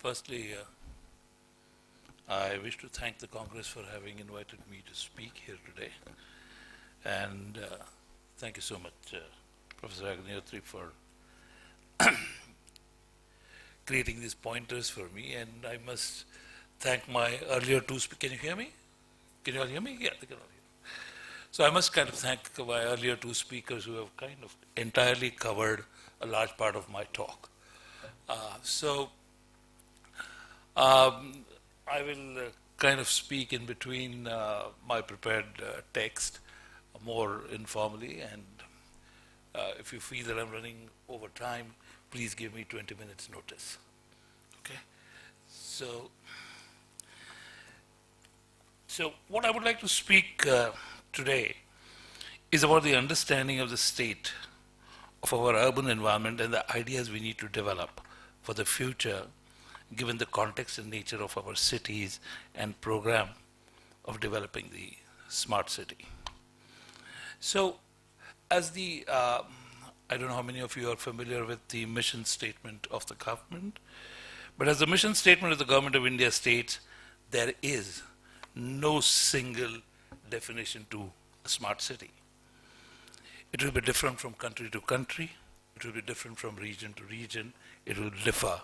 Firstly, I wish to thank the Congress for having invited me to speak here today. And thank you so much, Professor Agnihotri, for creating these pointers for me. And I must thank my earlier two speakers. Can you hear me? Can you all hear me? Yeah, they can all hear me. So I must kind of thank my earlier two speakers who have kind of entirely covered a large part of my talk. I will kind of speak in between my prepared text more informally, and if you feel that I'm running over time, please give me 20 minutes notice. Okay? So what I would like to speak today is about the understanding of the state of our urban environment and the ideas we need to develop for the future, given the context and nature of our cities and program of developing the smart city. So, as the, I don't know how many of you are familiar with the mission statement of the government, but as the mission statement of the Government of India states, there is no single definition to a smart city. It will be different from country to country, it will be different from region to region, it will differ,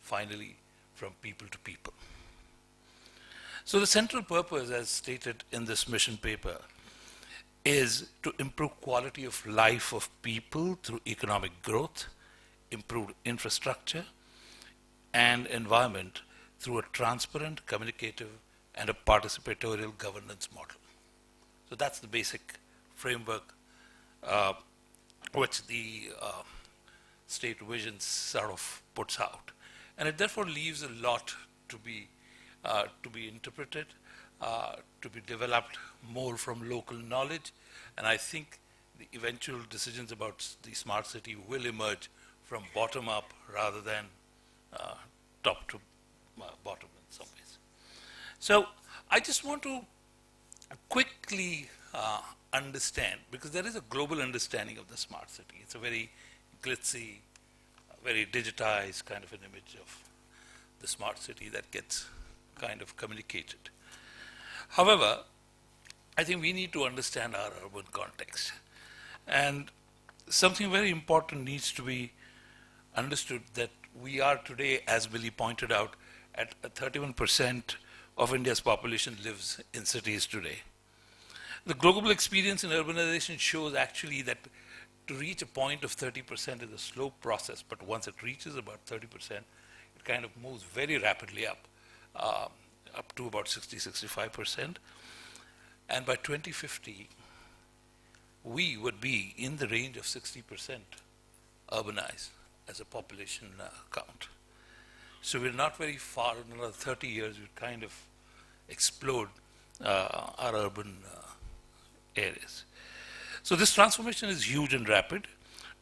finally, from people to people. So the central purpose, as stated in this mission paper, is to improve quality of life of people through economic growth, improved infrastructure, and environment through a transparent, communicative, and a participatorial governance model. So that's the basic framework which the state vision sort of puts out. And it therefore leaves a lot to be interpreted, to be developed more from local knowledge. And I think the eventual decisions about the smart city will emerge from bottom up rather than top to bottom in some ways. So I just want to quickly understand, because there is a global understanding of the smart city. It's a very glitzy, very digitized kind of an image of the smart city that gets kind of communicated. However, I think we need to understand our urban context. And something very important needs to be understood, that we are today, as Billy pointed out, at 31% of India's population lives in cities today. The global experience in urbanization shows actually that to reach a point of 30% is a slow process, but once it reaches about 30%, it kind of moves very rapidly up to about 60-65%. And by 2050, we would be in the range of 60% urbanized as a population count. So we're not very far. In another 30 years, we'd kind of explode our urban areas. So this transformation is huge and rapid.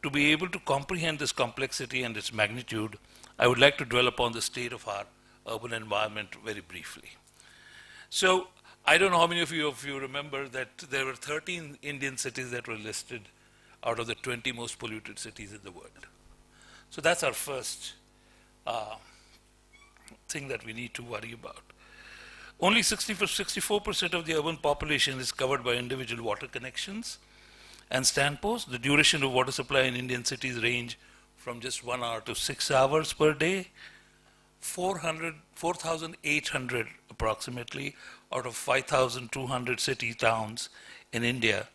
To be able to comprehend this complexity and its magnitude, I would like to dwell upon the state of our urban environment very briefly. So I don't know how many of you remember that there were 13 Indian cities that were listed out of the 20 most polluted cities in the world. So that's our first thing that we need to worry about. Only 64% of the urban population is covered by individual water connections and standposts. The duration of water supply in Indian cities range from just 1 hour to 6 hours per day. 4,800 approximately out of 5,200 city towns in India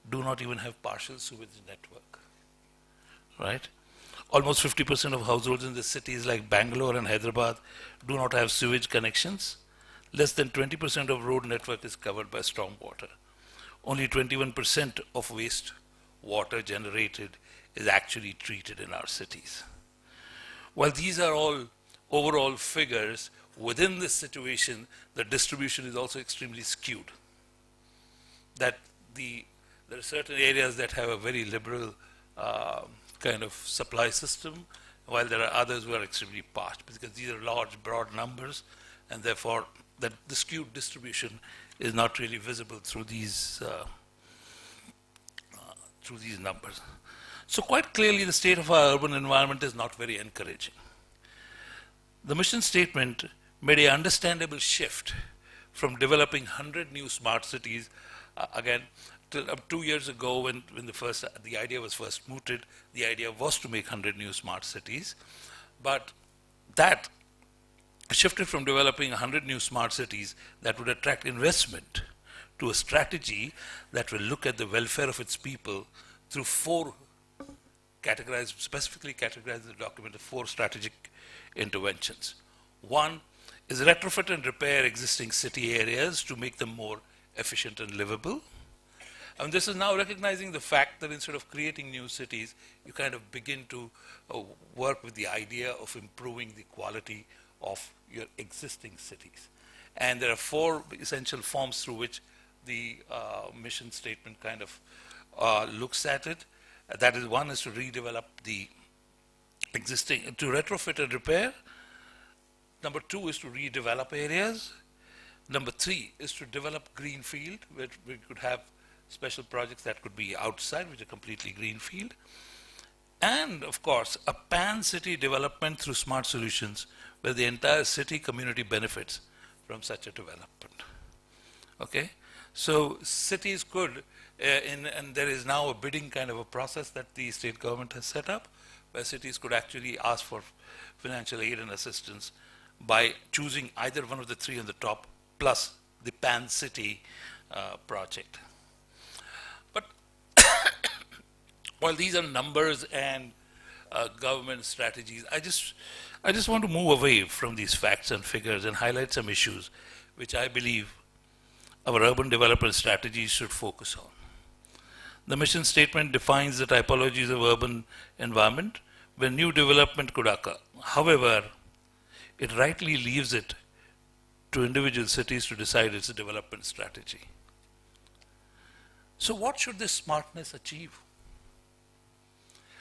do not even have partial sewage network, right? Almost 50% of households in the cities like Bangalore and Hyderabad do not have sewage connections. Less than 20% of road network is covered by stormwater. Only 21% of waste water generated is actually treated in our cities. While these are all overall figures, within this situation, the distribution is also extremely skewed. That there are certain areas that have a very liberal kind of supply system, while there are others who are extremely parched, because these are large, broad numbers, and therefore that the skewed distribution is not really visible through these numbers. So quite clearly, the state of our urban environment is not very encouraging. The mission statement made an understandable shift from developing 100 new smart cities, again, till 2 years ago when the idea was first mooted, the idea was to make 100 new smart cities. But that shifted from developing 100 new smart cities that would attract investment to a strategy that will look at the welfare of its people through specifically categorized in the document, of 4 strategic interventions. One is retrofit and repair existing city areas to make them more efficient and livable. And this is now recognizing the fact that instead of creating new cities, you kind of begin to work with the idea of improving the quality of your existing cities. And there are 4 essential forms through which the mission statement kind of looks at it. That is, one is to redevelop the existing, to retrofit and repair. Number 2 is to redevelop areas. Number 3 is to develop greenfield, where we could have special projects that could be outside, which are completely greenfield. And of course, a pan-city development through smart solutions, where the entire city community benefits from such a development. Okay? So cities could, and there is now a bidding kind of a process that the state government has set up, where cities could actually ask for financial aid and assistance by choosing either one of the 3 on the top, plus the pan-city project. But while these are numbers and government strategies, I just want to move away from these facts and figures and highlight some issues which I believe our urban development strategies should focus on. The mission statement defines the typologies of urban environment where new development could occur. However, it rightly leaves it to individual cities to decide its development strategy. So what should this smartness achieve?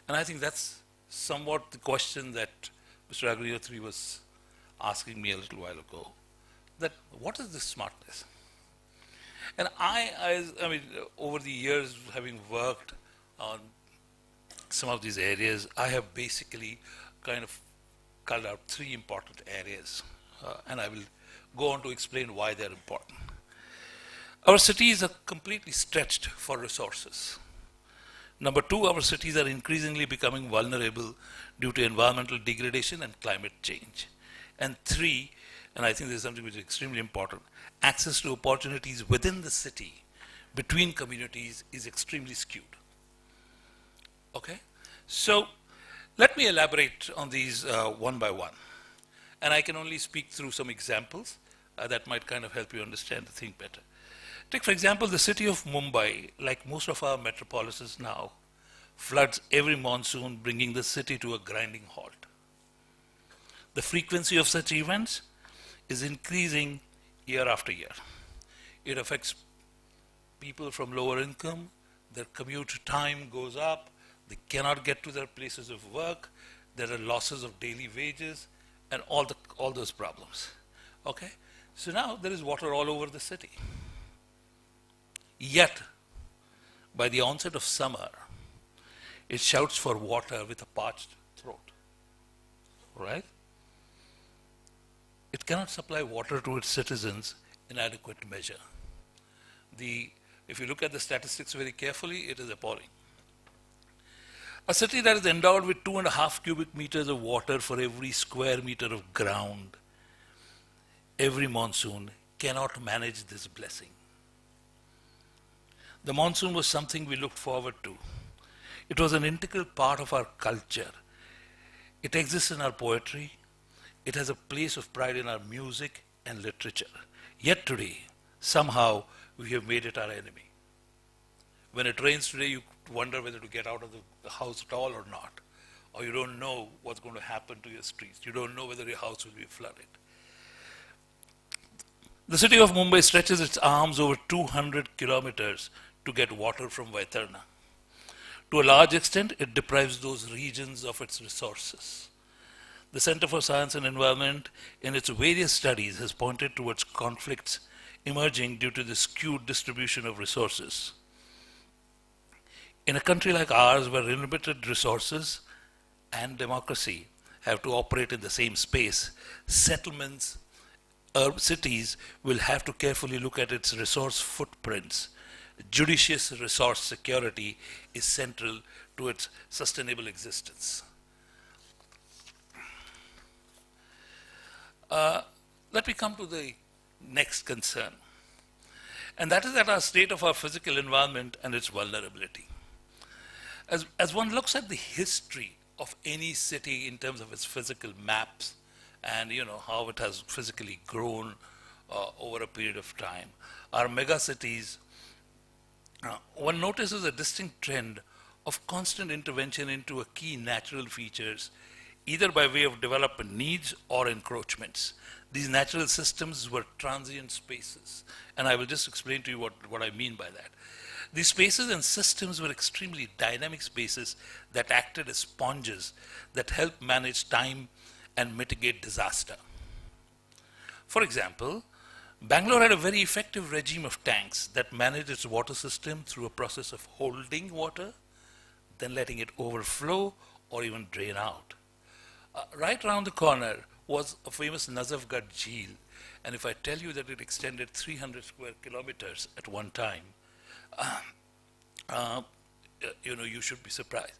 And I think that's somewhat the question that Mr. Agriotri was asking me a little while ago, that what is this smartness? And I mean, over the years, having worked on some of these areas, I have basically kind of culled out 3 important areas, and I will go on to explain why they're important. Our cities are completely stretched for resources. Number 2, our cities are increasingly becoming vulnerable due to environmental degradation and climate change. And 3, and I think this is something which is extremely important, access to opportunities within the city, between communities, is extremely skewed. Okay? So let me elaborate on these one by one. And I can only speak through some examples that might kind of help you understand the thing better. Take, for example, the city of Mumbai, like most of our metropolises now, floods every monsoon, bringing the city to a grinding halt. The frequency of such events is increasing year after year. It affects people from lower income, their commute time goes up, they cannot get to their places of work, there are losses of daily wages, and all those problems. Okay? So now there is water all over the city. Yet, by the onset of summer, it shouts for water with a parched throat. Right? It cannot supply water to its citizens in adequate measure. If you look at the statistics very carefully, it is appalling. A city that is endowed with 2.5 cubic meters of water for every square meter of ground every monsoon cannot manage this blessing. The monsoon was something we looked forward to. It was an integral part of our culture. It exists in our poetry. It has a place of pride in our music and literature. Yet today, somehow, we have made it our enemy. When it rains today, you wonder whether to get out of the house at all or not. Or you don't know what's going to happen to your streets. You don't know whether your house will be flooded. The city of Mumbai stretches its arms over 200 kilometers to get water from Vaitarna. To a large extent, it deprives those regions of its resources. The Center for Science and Environment, in its various studies, has pointed towards conflicts emerging due to the skewed distribution of resources. In a country like ours, where limited resources and democracy have to operate in the same space, settlements, cities will have to carefully look at its resource footprints. Judicious resource security is central to its sustainable existence. Let me come to the next concern, and that is that our state of our physical environment and its vulnerability. As one looks at the history of any city in terms of its physical maps and how it has physically grown over a period of time, our megacities, one notices a distinct trend of constant intervention into a key natural features, either by way of development needs or encroachments. These natural systems were transient spaces, and I will just explain to you what I mean by that. These spaces and systems were extremely dynamic spaces that acted as sponges that helped manage time and mitigate disaster. For example, Bangalore had a very effective regime of tanks that managed its water system through a process of holding water, then letting it overflow or even drain out. Right around the corner was a famous Nazafgarh Jheel, and if I tell you that it extended 300 square kilometers at one time, you should be surprised.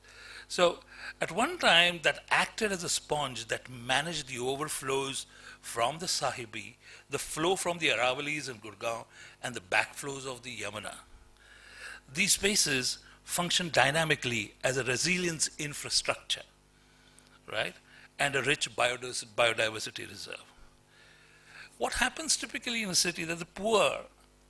So at one time that acted as a sponge that managed the overflows from the Sahibi, the flow from the Aravalis and Gurgaon, and the backflows of the Yamuna. These spaces function dynamically as a resilience infrastructure, right? And a rich biodiversity reserve. What happens typically in a city that the poor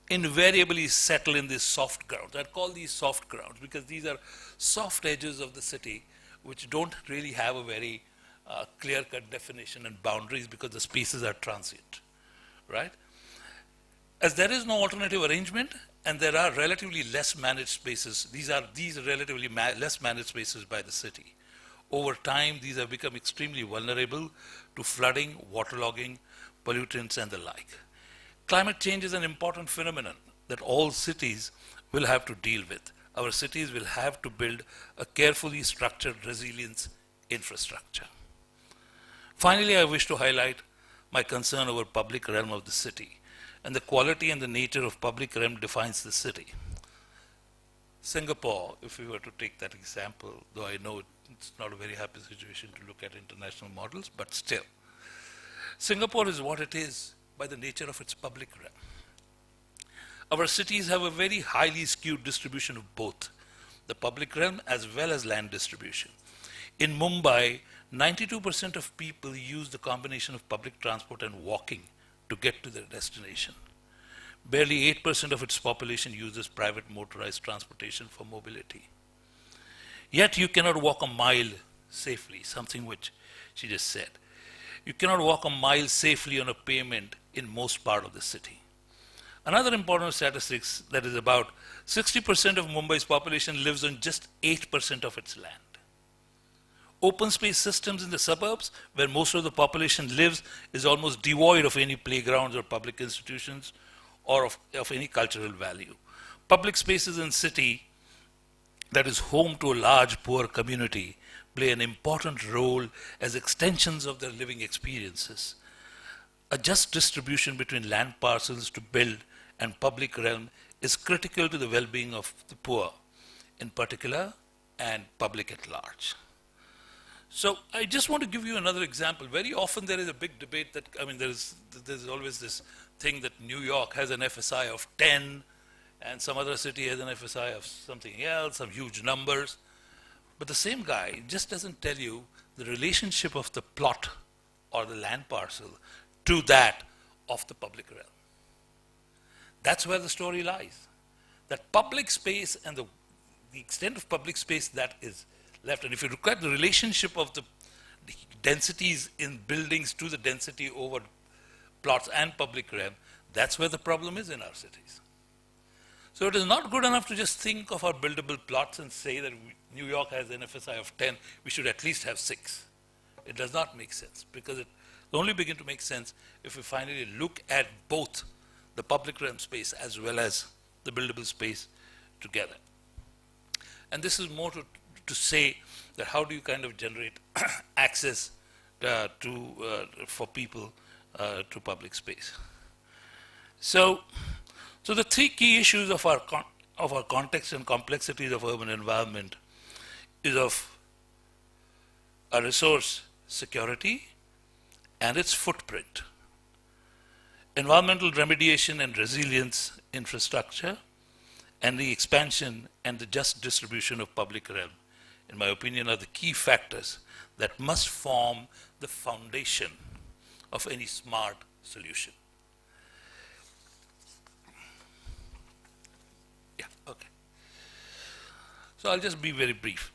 invariably settle in these soft grounds. I call these soft grounds because these are soft edges of the city which don't really have a very clear-cut definition and boundaries because the spaces are transient, right? As there is no alternative arrangement and there are relatively less managed spaces, these are relatively less managed spaces by the city. Over time, these have become extremely vulnerable to flooding, waterlogging, pollutants, and the like. Climate change is an important phenomenon that all cities will have to deal with. Our cities will have to build a carefully structured resilience infrastructure. Finally, I wish to highlight my concern over public realm of the city, and the quality and the nature of public realm defines the city. Singapore, if we were to take that example, though I know it's not a very happy situation to look at international models, but still. Singapore is what it is by the nature of its public realm. Our cities have a very highly skewed distribution of both, the public realm as well as land distribution. In Mumbai, 92% of people use the combination of public transport and walking to get to their destination. Barely 8% of its population uses private motorized transportation for mobility. Yet you cannot walk a mile safely, something which she just said. You cannot walk a mile safely on a pavement in most part of the city. Another important statistics that is about 60% of Mumbai's population lives on just 8% of its land. Open space systems in the suburbs, where most of the population lives, is almost devoid of any playgrounds or public institutions or of any cultural value. Public spaces in city that is home to a large poor community play an important role as extensions of their living experiences. A just distribution between land parcels to build and public realm is critical to the well-being of the poor in particular and public at large. So I just want to give you another example. Very often there is a big debate that, there's always this thing that New York has an FSI of 10 and some other city has an FSI of something else, some huge numbers. But the same guy just doesn't tell you the relationship of the plot or the land parcel to that of the public realm. That's where the story lies. That public space and the extent of public space that is left. And if you look at the relationship of the densities in buildings to the density over plots and public realm, that's where the problem is in our cities. So it is not good enough to just think of our buildable plots and say that New York has an FSI of 10, we should at least have 6. It does not make sense because it only begin to make sense if we finally look at both the public realm space as well as the buildable space together. And this is more to say that how do you kind of generate access for people to public space. So, so the three key issues of our context and complexities of urban environment is of a resource security and its footprint, environmental remediation and resilience infrastructure, and the expansion and the just distribution of public realm, in my opinion, are the key factors that must form the foundation of any smart solution. Yeah, okay. So I'll just be very brief.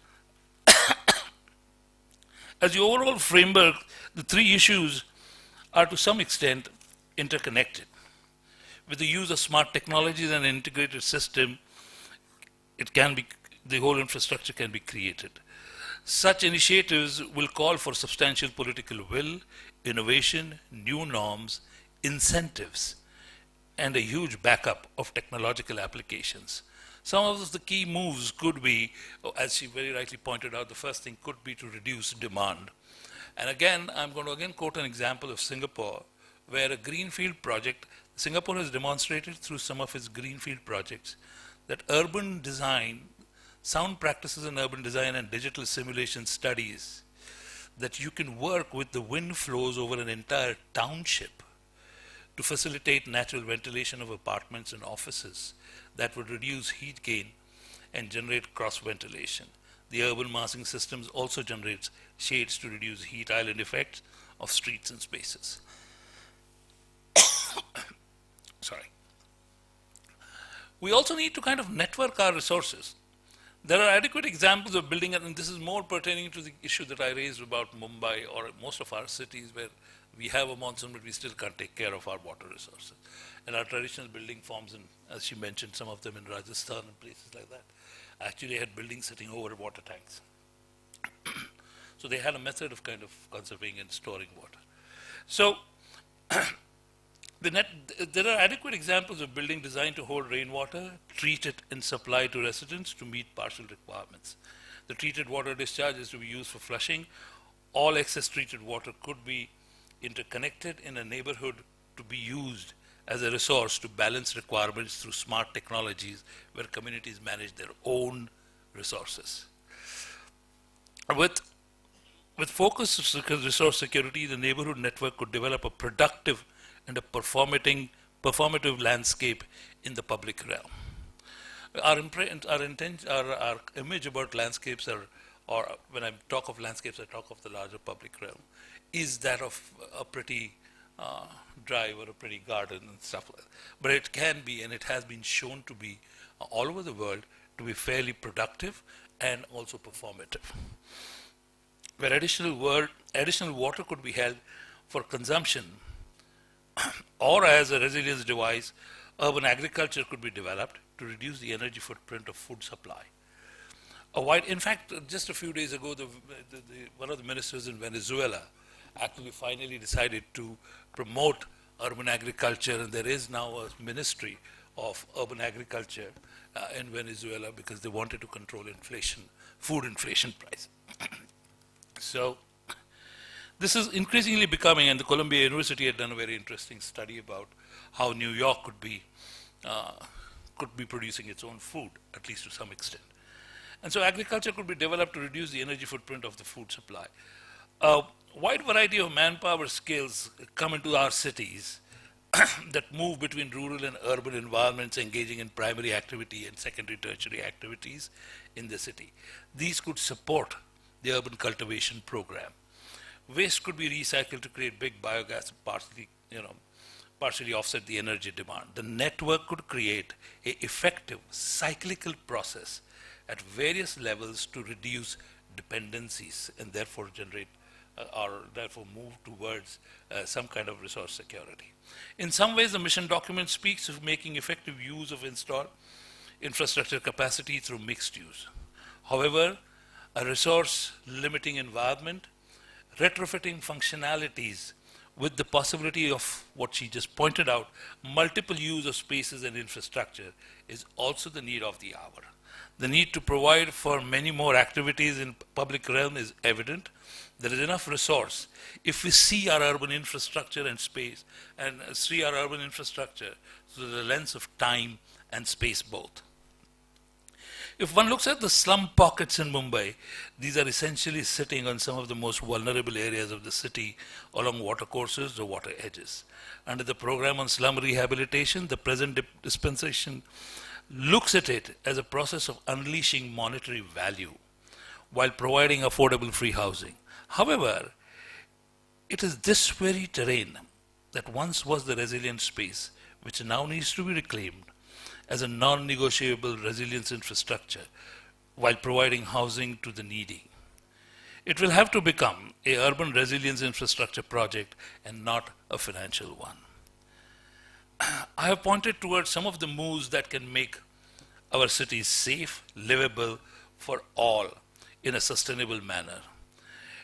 As the overall framework, the three issues are to some extent interconnected. With the use of smart technologies and an integrated system, the whole infrastructure can be created. Such initiatives will call for substantial political will, innovation, new norms, incentives, and a huge backup of technological applications. Some of the key moves could be, as she very rightly pointed out, the first thing could be to reduce demand. And again, I'm going to quote an example of Singapore, where a greenfield project, Singapore has demonstrated through some of its greenfield projects that urban design, sound practices in urban design and digital simulation studies, that you can work with the wind flows over an entire township to facilitate natural ventilation of apartments and offices that would reduce heat gain and generate cross ventilation. The urban massing systems also generates shades to reduce heat island effects of streets and spaces. Sorry. We also need to kind of network our resources. There are adequate examples of building, and this is more pertaining to the issue that I raised about Mumbai or most of our cities where we have a monsoon, but we still can't take care of our water resources. And our traditional building forms, and as she mentioned, some of them in Rajasthan and places like that, actually had buildings sitting over water tanks. So they had a method of kind of conserving and storing water. So there are adequate examples of building designed to hold rainwater, treat it and supply to residents to meet partial requirements. The treated water discharge is to be used for flushing. All excess treated water could be interconnected in a neighborhood to be used as a resource to balance requirements through smart technologies where communities manage their own resources. With focus on resource security, the neighborhood network could develop a productive and a performative landscape in the public realm. Our image about landscapes or when I talk of landscapes, I talk of the larger public realm, is that of a pretty drive or a pretty garden and stuff like that. But it can be, and it has been shown to be all over the world, to be fairly productive and also performative. Where additional water could be held for consumption or as a resilience device, urban agriculture could be developed to reduce the energy footprint of food supply. In fact, just a few days ago, one of the ministers in Venezuela actually finally decided to promote urban agriculture, and there is now a ministry of urban agriculture in Venezuela because they wanted to control inflation, food inflation price. So this is increasingly becoming, and the Columbia University had done a very interesting study about how New York could be producing its own food, at least to some extent. And so agriculture could be developed to reduce the energy footprint of the food supply. A wide variety of manpower skills come into our cities that move between rural and urban environments, engaging in primary activity and secondary, tertiary activities in the city. These could support the urban cultivation program. Waste could be recycled to create big biogas, partially offset the energy demand. The network could create an effective cyclical process at various levels to reduce dependencies and therefore generate or therefore move towards some kind of resource security. In some ways, the mission document speaks of making effective use of installed infrastructure capacity through mixed use. However, a resource limiting environment, retrofitting functionalities with the possibility of what she just pointed out, multiple use of spaces and infrastructure is also the need of the hour. The need to provide for many more activities in public realm is evident. There is enough resource. If we see our urban infrastructure and space, and see our urban infrastructure through the lens of time and space both. If one looks at the slum pockets in Mumbai, these are essentially sitting on some of the most vulnerable areas of the city along watercourses or water edges. Under the program on slum rehabilitation, the present dispensation looks at it as a process of unleashing monetary value while providing affordable free housing. However, it is this very terrain that once was the resilient space which now needs to be reclaimed as a non-negotiable resilience infrastructure while providing housing to the needy. It will have to become a urban resilience infrastructure project and not a financial one. I have pointed towards some of the moves that can make our cities safe, livable for all in a sustainable manner.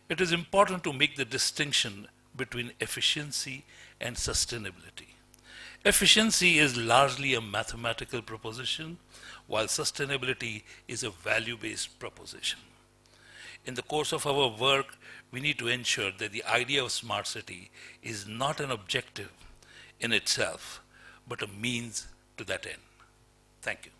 It is important to make the distinction between efficiency and sustainability. Efficiency is largely a mathematical proposition, while sustainability is a value-based proposition. In the course of our work, we need to ensure that the idea of smart city is not an objective in itself, but a means to that end. Thank you.